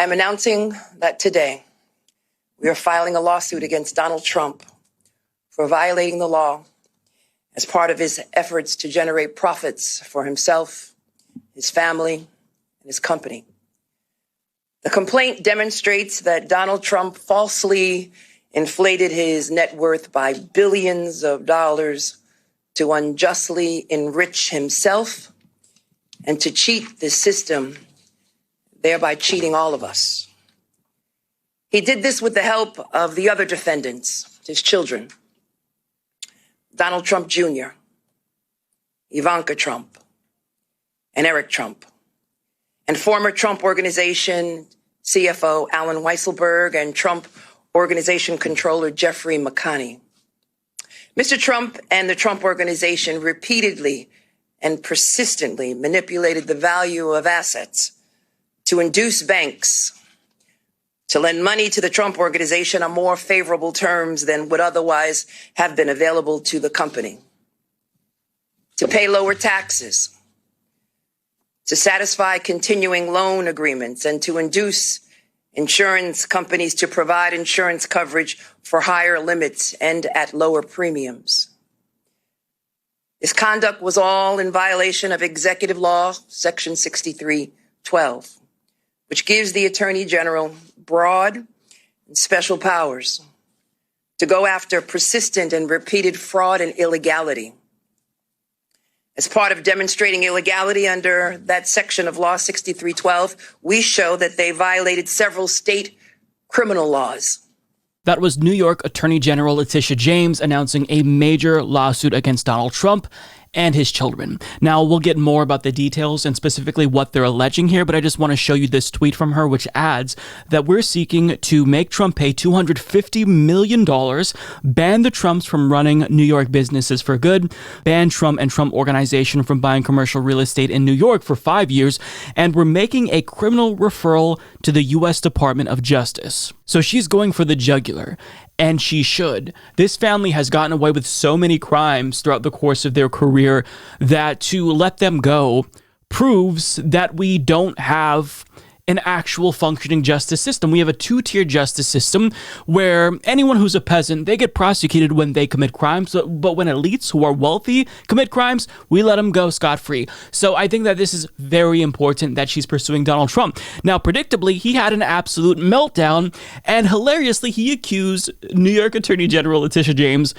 I am announcing that today we are filing a lawsuit against Donald Trump for violating the law as part of his efforts to generate profits for himself, his family, and his company. The complaint demonstrates that Donald Trump falsely inflated his net worth by billions of dollars to unjustly enrich himself and to cheat the system, thereby cheating all of us. He did this with the help of the other defendants, his children, Donald Trump Jr., Ivanka Trump, and Eric Trump, and former Trump Organization CFO Alan Weisselberg and Trump Organization Controller Jeffrey McConney. Mr. Trump and the Trump Organization repeatedly and persistently manipulated the value of assets to induce banks to lend money to the Trump Organization on more favorable terms than would otherwise have been available to the company, to pay lower taxes, to satisfy continuing loan agreements, and to induce insurance companies to provide insurance coverage for higher limits and at lower premiums. This conduct was all in violation of Executive Law, Section 6312, which gives the Attorney General broad and special powers to go after persistent and repeated fraud and illegality. As part of demonstrating illegality under that section of Law 6312, we show that they violated several state criminal laws. That was New York Attorney General Letitia James announcing a major lawsuit against Donald Trump and his children. Now, we'll get more about the details and specifically what they're alleging here, but I just want to show you this tweet from her, which adds that we're seeking to make Trump pay $250 million, ban the Trumps from running New York businesses for good, ban Trump and Trump Organization from buying commercial real estate in New York for 5 years, and we're making a criminal referral to the U.S. Department of Justice. So she's going for the jugular. And she should. This family has gotten away with so many crimes throughout the course of their career that to let them go proves that we don't have an actual functioning justice system. We have a two-tier justice system where anyone who's a peasant, they get prosecuted when they commit crimes, but when elites who are wealthy commit crimes, we let them go scot-free. So I think that this is very important that she's pursuing Donald Trump. Now, predictably, he had an absolute meltdown, and hilariously, he accused New York Attorney General Letitia James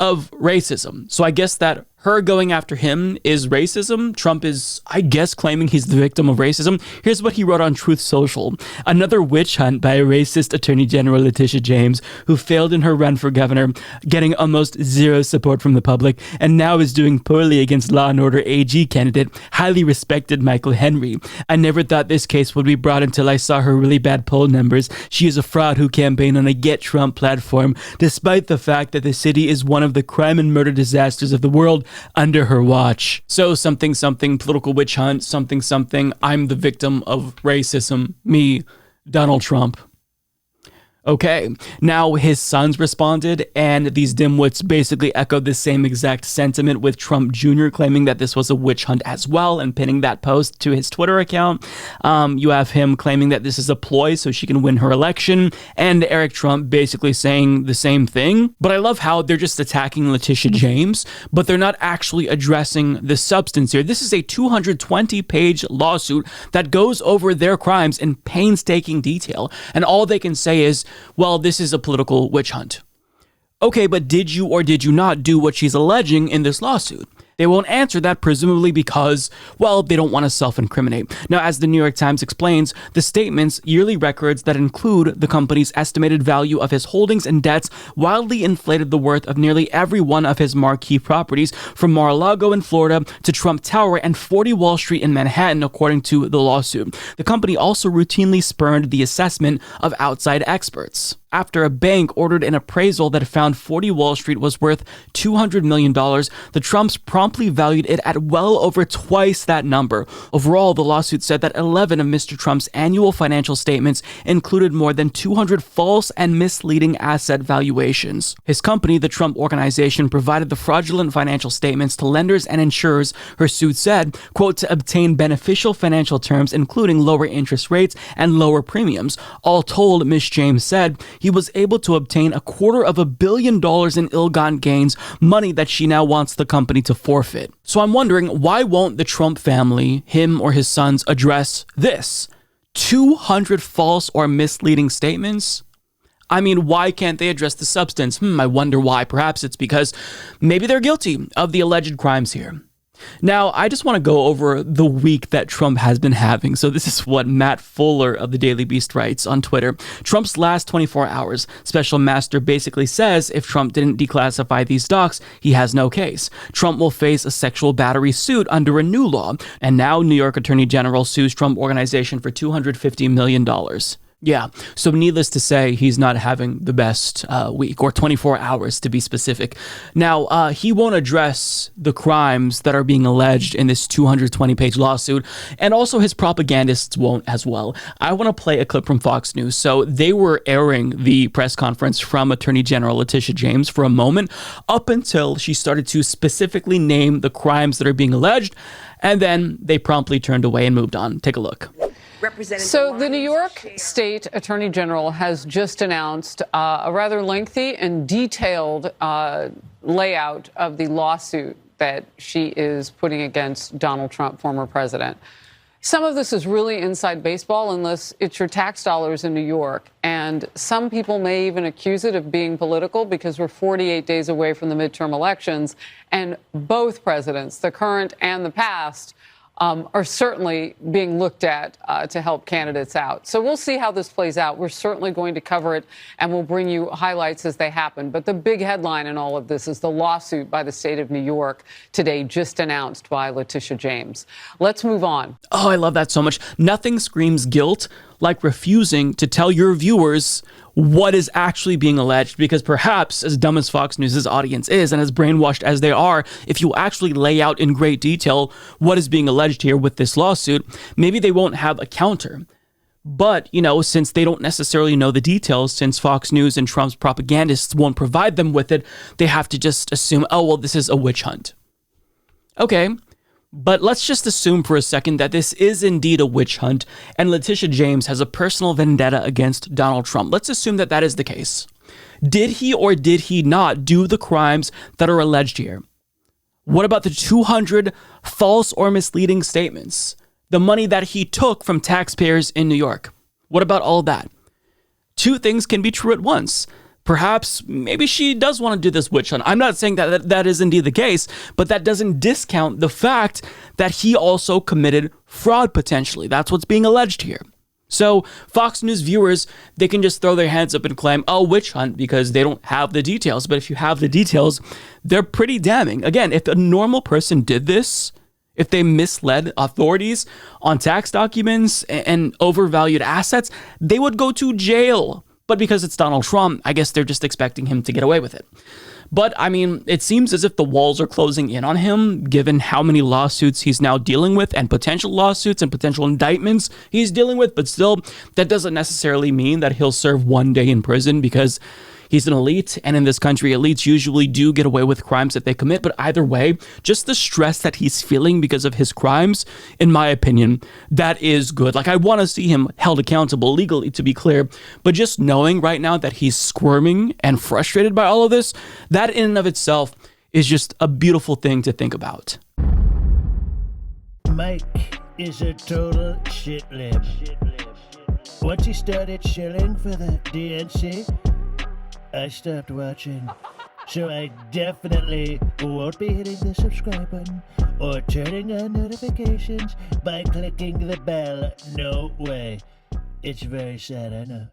of racism. So I guess that her going after him is racism. Trump is, I guess, claiming he's the victim of racism. Here's what he wrote on Truth Social. Another witch hunt by a racist Attorney General Letitia James, who failed in her run for governor, getting almost zero support from the public, and now is doing poorly against Law and Order AG candidate, highly respected Michael Henry. I never thought this case would be brought until I saw her really bad poll numbers. She is a fraud who campaigned on a Get Trump platform, despite the fact that the city is one of the crime and murder disasters of the world under her watch. So something, political witch hunt, something, I'm the victim of racism. Me, Donald Trump. Okay, now his sons responded, and these dimwits basically echoed the same exact sentiment, with Trump Jr. claiming that this was a witch hunt as well and pinning that post to his Twitter account. You have him claiming that this is a ploy so she can win her election, and Eric Trump basically saying the same thing. But I love how they're just attacking Letitia James, but they're not actually addressing the substance here. This is a 220-page lawsuit that goes over their crimes in painstaking detail, and all they can say is, well, this is a political witch hunt. Okay, but did you or did you not do what she's alleging in this lawsuit? They won't answer that, presumably because, well, they don't want to self-incriminate. Now, as the New York Times explains, the statement's yearly records that include the company's estimated value of his holdings and debts wildly inflated the worth of nearly every one of his marquee properties, from Mar-a-Lago in Florida to Trump Tower and 40 Wall Street in Manhattan, according to the lawsuit. The company also routinely spurned the assessment of outside experts. After a bank ordered an appraisal that found 40 Wall Street was worth $200 million, the Trumps promptly valued it at well over twice that number. Overall, the lawsuit said that 11 of Mr. Trump's annual financial statements included more than 200 false and misleading asset valuations. His company, the Trump Organization, provided the fraudulent financial statements to lenders and insurers, her suit said, quote, to obtain beneficial financial terms, including lower interest rates and lower premiums. All told, Ms. James said, he was able to obtain $250 million in ill-gotten gains, money that she now wants the company to forfeit. So I'm wondering, why won't the Trump family, him or his sons, address this? 200 false or misleading statements? I mean, why can't they address the substance? I wonder why. Perhaps it's because maybe they're guilty of the alleged crimes here. Now, I just want to go over the week that Trump has been having. So this is what Matt Fuller of the Daily Beast writes on Twitter. Trump's last 24 hours. Special master basically says if Trump didn't declassify these docs, he has no case. Trump will face a sexual battery suit under a new law. And now New York Attorney General sues Trump Organization for $250 million. Yeah, so needless to say, he's not having the best week, or 24 hours to be specific. Now, he won't address the crimes that are being alleged in this 220-page lawsuit, and also his propagandists won't as well. I want to play a clip from Fox News. So they were airing the press conference from Attorney General Letitia James for a moment, up until she started to specifically name the crimes that are being alleged, and then they promptly turned away and moved on. Take a look. So the New York State Attorney General has just announced a rather lengthy and detailed layout of the lawsuit that she is putting against Donald Trump, former president. Some of this is really inside baseball unless it's your tax dollars in New York. And some people may even accuse it of being political because we're 48 days away from the midterm elections. And both presidents, the current and the past, are certainly being looked at to help candidates out. So we'll see how this plays out. We're certainly going to cover it, and we'll bring you highlights as they happen. But the big headline in all of this is the lawsuit by the state of New York today, just announced by Letitia James. Let's move on. Oh, I love that so much. Nothing screams guilt like refusing to tell your viewers what is actually being alleged, because perhaps, as dumb as Fox News' audience is and as brainwashed as they are, if you actually lay out in great detail what is being alleged here with this lawsuit, maybe they won't have a counter. But, since they don't necessarily know the details, since Fox News and Trump's propagandists won't provide them with it, they have to just assume, oh, well, this is a witch hunt. Okay. But let's just assume for a second that this is indeed a witch hunt and Letitia James has a personal vendetta against Donald Trump. Let's assume that that is the case. Did he or did he not do the crimes that are alleged here? What about the 200 false or misleading statements? The money that he took from taxpayers in New York? What about all that? Two things can be true at once. Perhaps, maybe she does want to do this witch hunt. I'm not saying that is indeed the case, but that doesn't discount the fact that he also committed fraud potentially. That's what's being alleged here. So Fox News viewers, they can just throw their hands up and claim, oh, witch hunt, because they don't have the details. But if you have the details, they're pretty damning. Again, if a normal person did this, if they misled authorities on tax documents and overvalued assets, they would go to jail. But because it's Donald Trump, I guess they're just expecting him to get away with it. But, it seems as if the walls are closing in on him, given how many lawsuits he's now dealing with, and potential lawsuits and potential indictments he's dealing with. But still, that doesn't necessarily mean that he'll serve one day in prison, because he's an elite, and in this country, elites usually do get away with crimes that they commit. But either way, just the stress that he's feeling because of his crimes, in my opinion, that is good. Like, I want to see him held accountable legally, to be clear. But just knowing right now that he's squirming and frustrated by all of this, that in and of itself is just a beautiful thing to think about. Mike is a total shitlib. Once he started shilling for the DNC, I stopped watching, so I definitely won't be hitting the subscribe button or turning on notifications by clicking the bell. No way. It's very sad, I know.